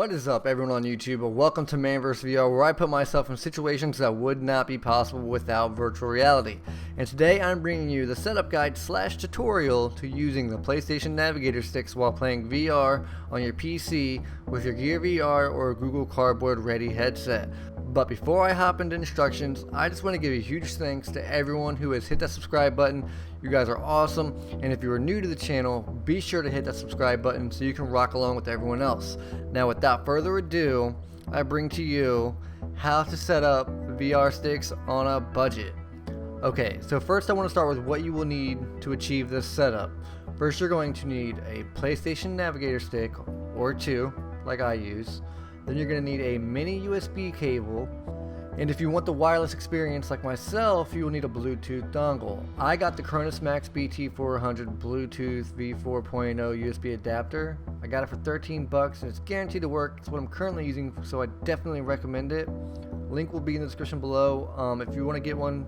What is up, everyone on YouTube? Welcome to Man vs. VR, where I put myself in situations that would not be possible without virtual reality. And today I'm bringing you the setup guide / tutorial to using the PlayStation Navigator sticks while playing VR on your PC with your Gear VR or Google Cardboard Ready headset. But before I hop into instructions, I just want to give a huge thanks to everyone who has hit that subscribe button. You guys are awesome, and if you are new to the channel, be sure to hit that subscribe button so you can rock along with everyone else. Now without further ado, I bring to you how to set up VR sticks on a budget. Okay, so first I want to start with what you will need to achieve this setup. First, you're going to need a PlayStation Navigator stick, or two, like I use. Then you're going to need a mini USB cable, and if you want the wireless experience like myself, you will need a Bluetooth dongle. I got the Cronus Max BT400 Bluetooth V4.0 USB adapter. I got it for 13 bucks and it's guaranteed to work. It's what I'm currently using, so I definitely recommend it. Link will be in the description below. If you want to get one,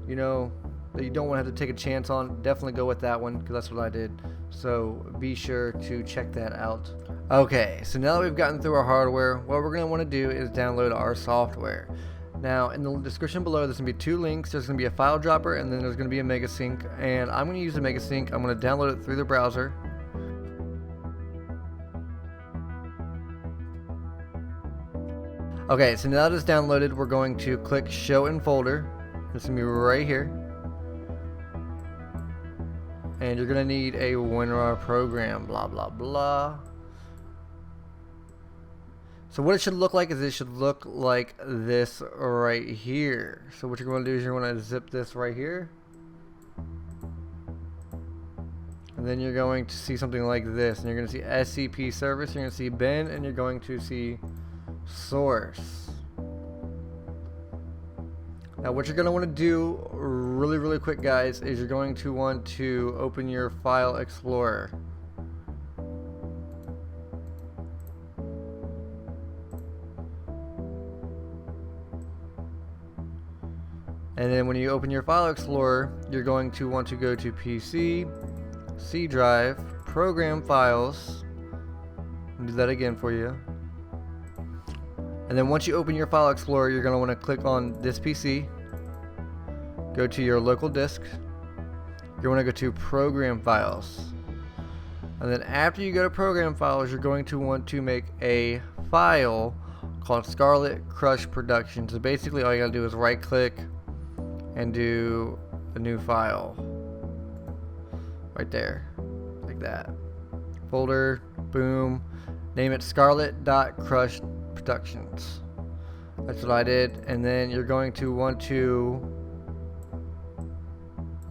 you know, that you don't want to have to take a chance on, definitely go with that one, because that's what I did. So be sure to check that out. Okay, so now that we've gotten through our hardware, what we're going to want to do is download our software. Now in the description below there's going to be two links. There's going to be a file dropper and then there's going to be a Megasync, and I'm going to use the Megasync. I'm going to download it through the browser. Okay, so now that it's downloaded, we're going to click show in folder. It's going to be right here. And you're going to need a WinRAR program, blah blah blah. So what it should look like is it should look like this right here. So what you're going to do is you're going to zip this right here. And then you're going to see something like this. And you're going to see SCP service, you're going to see bin, and you're going to see source. Now what you're going to want to do really quick, guys, is you're going to want to open your File Explorer. And then when you open your File Explorer, you're going to want to go to PC, C drive, Program Files. I'll do that again for you. And then once you open your File Explorer, you're going to want to click on this PC, go to your local disk, you want to go to Program Files. And then after you go to Program Files, you're going to want to make a file called Scarlet Crush Productions. So basically all you got to do is right click and do a new file right there, like that. Folder, boom, name it Scarlet.Crush Productions. That's what I did. And then you're going to want to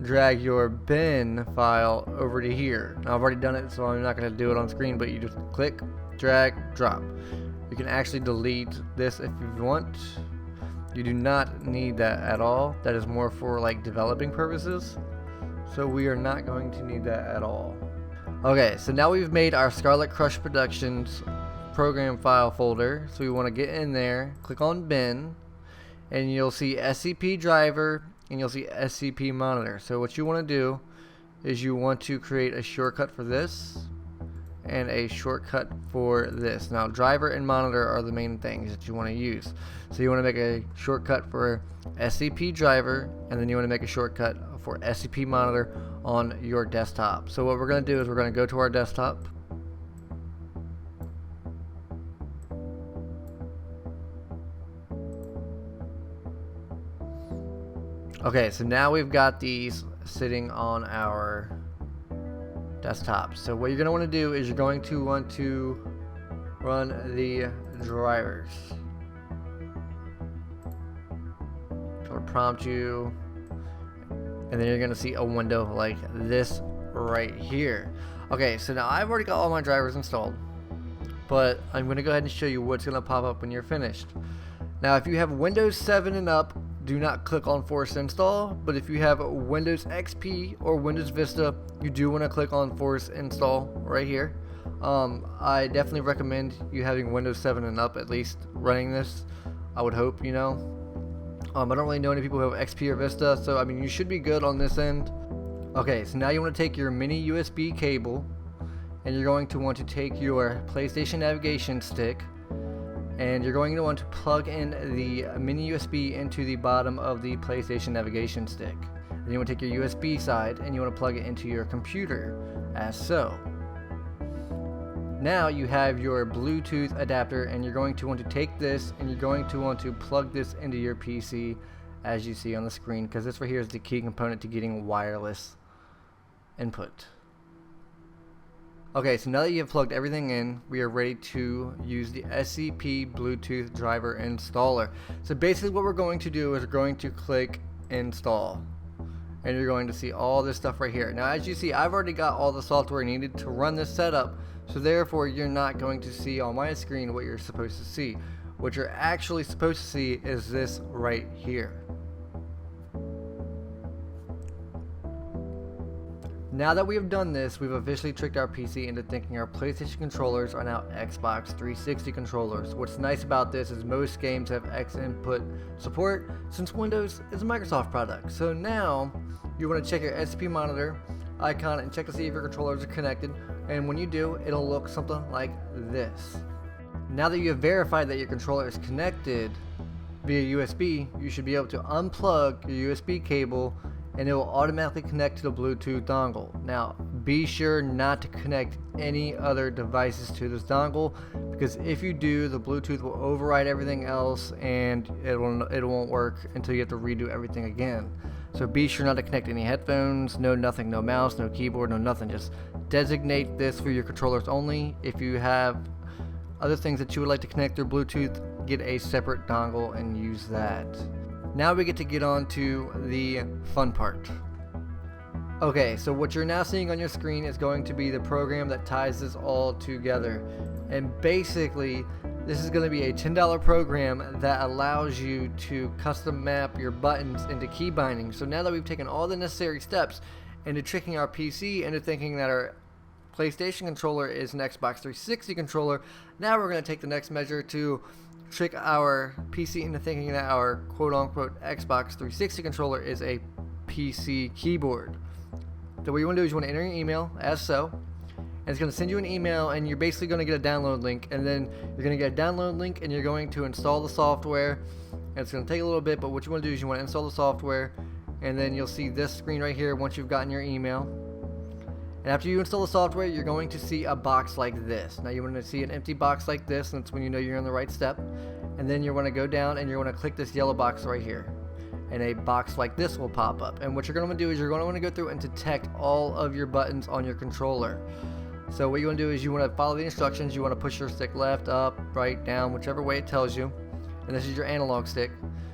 drag your bin file over to here. Now I've already done it, so I'm not going to do it on screen, but you just click, drag, drop. You can actually delete this if you want. You do not need that at all. That is more for like developing purposes. So we are not going to need that at all. Okay, so now we've made our Scarlet Crush Productions program file folder. So we want to get in there, click on bin, and you'll see SCP driver and you'll see SCP monitor. So what you want to do is you want to create a shortcut for this and a shortcut for this. Now driver and monitor are the main things that you want to use. So you want to make a shortcut for SCP driver, and then you want to make a shortcut for SCP monitor on your desktop. So what we're going to do is we're going to go to our desktop. Okay, so now we've got these sitting on our desktop. So what you're going to want to do is you're going to want to run the drivers. It'll prompt you, and then you're going to see a window like this right here. Okay, so now I've already got all my drivers installed, but I'm going to go ahead and show you what's going to pop up when you're finished. Now if you have Windows 7 and up, do not click on Force Install, but if you have Windows XP or Windows Vista, you do want to click on Force Install right here. I definitely recommend you having Windows 7 and up at least running this. I would hope, you know. I don't really know any people who have XP or Vista, so I mean you should be good on this end. Okay, so now you want to take your mini USB cable and you're going to want to take your PlayStation navigation stick, and you're going to want to plug in the mini USB into the bottom of the PlayStation navigation stick. Then you want to take your USB side and you want to plug it into your computer, as so. Now you have your Bluetooth adapter, and you're going to want to take this and you're going to want to plug this into your PC, as you see on the screen, because this right here is the key component to getting wireless input. Okay, so now that you have plugged everything in, we are ready to use the SCP Bluetooth driver installer. So basically what we're going to do is we're going to click install, and you're going to see all this stuff right here. Now as you see, I've already got all the software needed to run this setup, so therefore you're not going to see on my screen what you're supposed to see. What you're actually supposed to see is this right here. Now that we have done this, we've officially tricked our PC into thinking our PlayStation controllers are now Xbox 360 controllers. What's nice about this is most games have X input support, since Windows is a Microsoft product. So now you want to check your SCP monitor icon and check to see if your controllers are connected, and when you do, it'll look something like this. Now that you have verified that your controller is connected via USB, you should be able to unplug your USB cable and it will automatically connect to the Bluetooth dongle. Now be sure not to connect any other devices to this dongle, because if you do, the Bluetooth will override everything else and it won't work until you have to redo everything again. So be sure not to connect any headphones, nothing, no mouse, no keyboard, no nothing. Just designate this for your controllers only. If you have other things that you would like to connect through Bluetooth, get a separate dongle and use that. Now we get on to the fun part. Okay, so what you're now seeing on your screen is going to be the program that ties this all together. And basically, this is going to be a $10 program that allows you to custom map your buttons into key binding. So now that we've taken all the necessary steps into tricking our PC into thinking that our PlayStation controller is an Xbox 360 controller, now we're going to take the next measure to trick our PC into thinking that our quote-unquote Xbox 360 controller is a PC keyboard. So what you want to do is you want to enter your email as so, and it's going to send you an email, and you're basically going to get a download link, and then you're going to get a download link and you're going to install the software, and it's going to take a little bit, but what you want to do is you want to install the software, and then you'll see this screen right here once you've gotten your email. And after you install the software, you're going to see a box like this. Now you want to see an empty box like this, and that's when you know you're on the right step. And then you want to go down and you want to click this yellow box right here, and a box like this will pop up. And what you're going to want to do is you're going to want to go through and detect all of your buttons on your controller. So what you want to do is you want to follow the instructions. You want to push your stick left, up, right, down, whichever way it tells you. And this is your analog stick.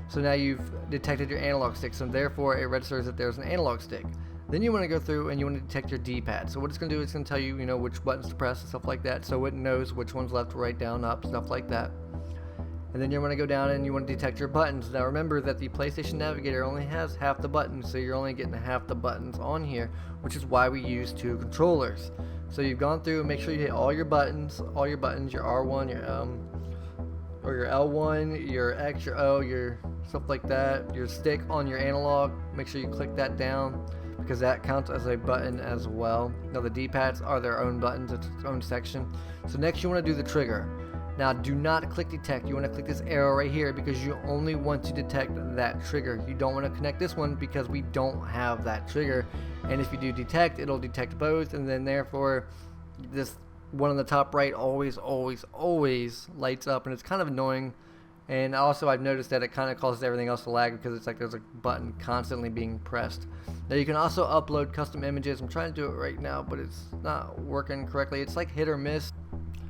So now you've detected your analog stick, so therefore it registers that there's an analog stick. Then you want to go through and you want to detect your D-pad. So what it's going to do is it's going to tell you, which buttons to press and stuff like that, so it knows which one's left, right, down, up, stuff like that. And then you want to go down and you want to detect your buttons. Now remember that the PlayStation Navigator only has half the buttons, so you're only getting half the buttons on here, which is why we use two controllers. So you've gone through and make sure you hit all your buttons, your R1, your L1, your X, your O, your stuff like that, your stick on your analog. Make sure you click that down, because that counts as a button as well. Now the D-pads are their own buttons, it's its own section. So next you want to do the trigger. Now do not click detect, you want to click this arrow right here, because you only want to detect that trigger. You don't want to connect this one because we don't have that trigger. And if you do detect, it'll detect both, and then therefore this one on the top right always lights up, and it's kind of annoying. And also I've noticed that it kind of causes everything else to lag, because it's like there's a button constantly being pressed. Now you can also upload custom images. I'm trying to do it right now, but it's not working correctly. It's like hit or miss.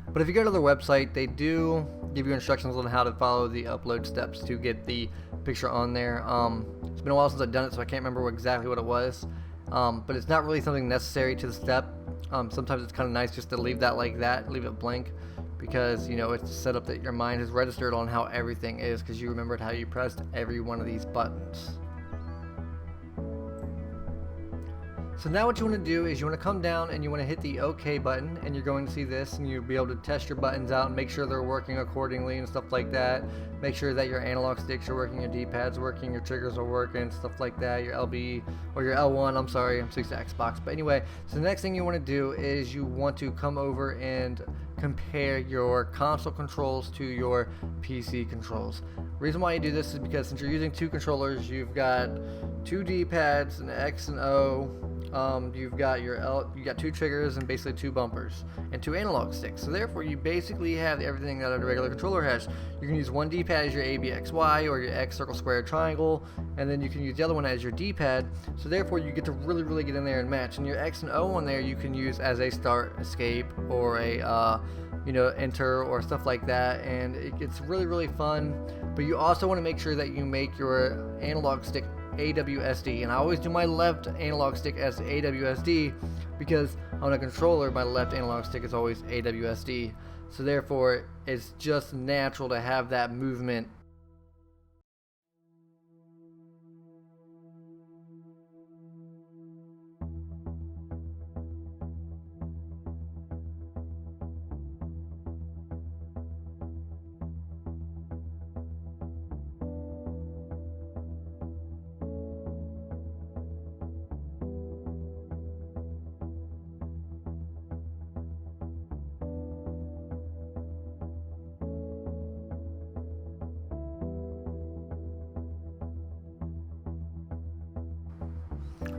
But if you go to their website, they do give you instructions on how to follow the upload steps to get the picture on there. It's been a while since I've done it, so I can't remember exactly what it was. But it's not really something necessary to the step. Sometimes it's kind of nice just to leave that like that, leave it blank, because it's set up that your mind has registered on how everything is, because you remembered how you pressed every one of these buttons. So now what you want to do is you want to come down and you want to hit the OK button, and you're going to see this, and you'll be able to test your buttons out and make sure they're working accordingly and stuff like that. Make sure that your analog sticks are working, your D-pads are working, your triggers are working, stuff like that, your LB or your L1, I'm sorry, I'm used to Xbox. But anyway, so the next thing you want to do is you want to come over and compare your console controls to your PC controls. Reason why you do this is because since you're using two controllers, you've got two D-pads, an X and O, you've got your you got two triggers and basically two bumpers and two analog sticks. So therefore you basically have everything that a regular controller has. You can use one D-pad as your ABXY or your X, circle, square, triangle, and then you can use the other one as your D-pad. So therefore you get to really get in there and match. And your X and O on there you can use as a start, escape, or a enter or stuff like that, and it gets really fun. But you also want to make sure that you make your analog stick AWSD, and I always do my left analog stick as AWSD because on a controller my left analog stick is always AWSD, so therefore it's just natural to have that movement.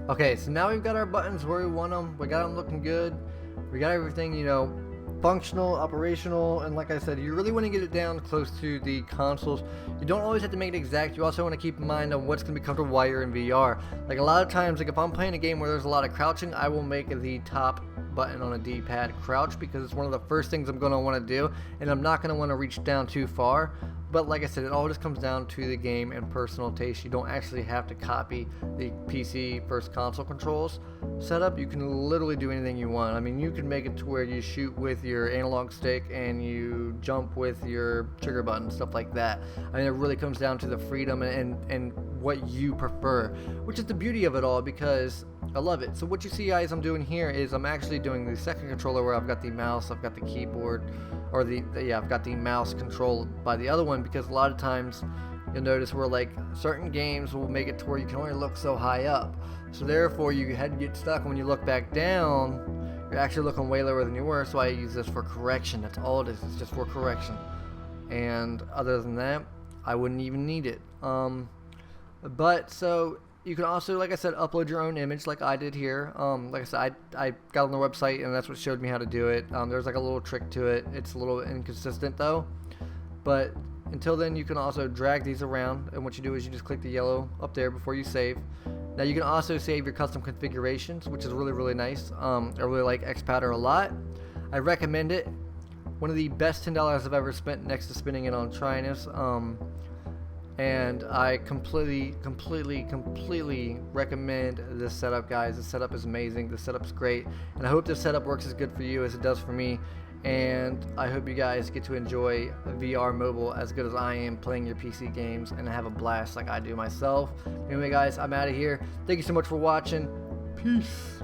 Okay, so now we've got our buttons where we want them. We got them looking good. We got everything, functional, operational, and like I said, you really want to get it down close to the consoles. You don't always have to make it exact. You also want to keep in mind on what's going to be comfortable while you're in VR. Like a lot of times, like if I'm playing a game where there's a lot of crouching, I will make the top button on a D-pad crouch because it's one of the first things I'm going to want to do, and I'm not going to want to reach down too far. But like I said, it all just comes down to the game and personal taste. You don't actually have to copy the PC first console controls setup. You can literally do anything you want. I mean, you can make it to where you shoot with your analog stick and you jump with your trigger button, stuff like that. I mean, it really comes down to the freedom and what you prefer, which is the beauty of it all, because I love it. So what you see guys I'm doing here is I'm actually doing the second controller where I've got the mouse, I've got the keyboard, or I've got the mouse controlled by the other one, because a lot of times you'll notice where like certain games will make it to where you can only look so high up. So therefore you had to get stuck, and when you look back down, you're actually looking way lower than you were. So I use this for correction. That's all it is. It's just for correction. And other than that, I wouldn't even need it. But so you can also, like I said, upload your own image like I did here. Like I said, I got on the website and that's what showed me how to do it. There's like a little trick to it. It's a little inconsistent though. But until then, you can also drag these around, and what you do is you just click the yellow up there before you save. Now you can also save your custom configurations, which is really nice. I really like XPowder a lot. I recommend it. One of the best $10 I've ever spent next to spending it on Trinus. And I completely recommend this setup, guys. This setup is amazing. This setup's great, and I hope this setup works as good for you as it does for me. And I hope you guys get to enjoy VR mobile as good as I am playing your PC games and have a blast like I do myself. Anyway, guys, I'm out of here. Thank you so much for watching. Peace.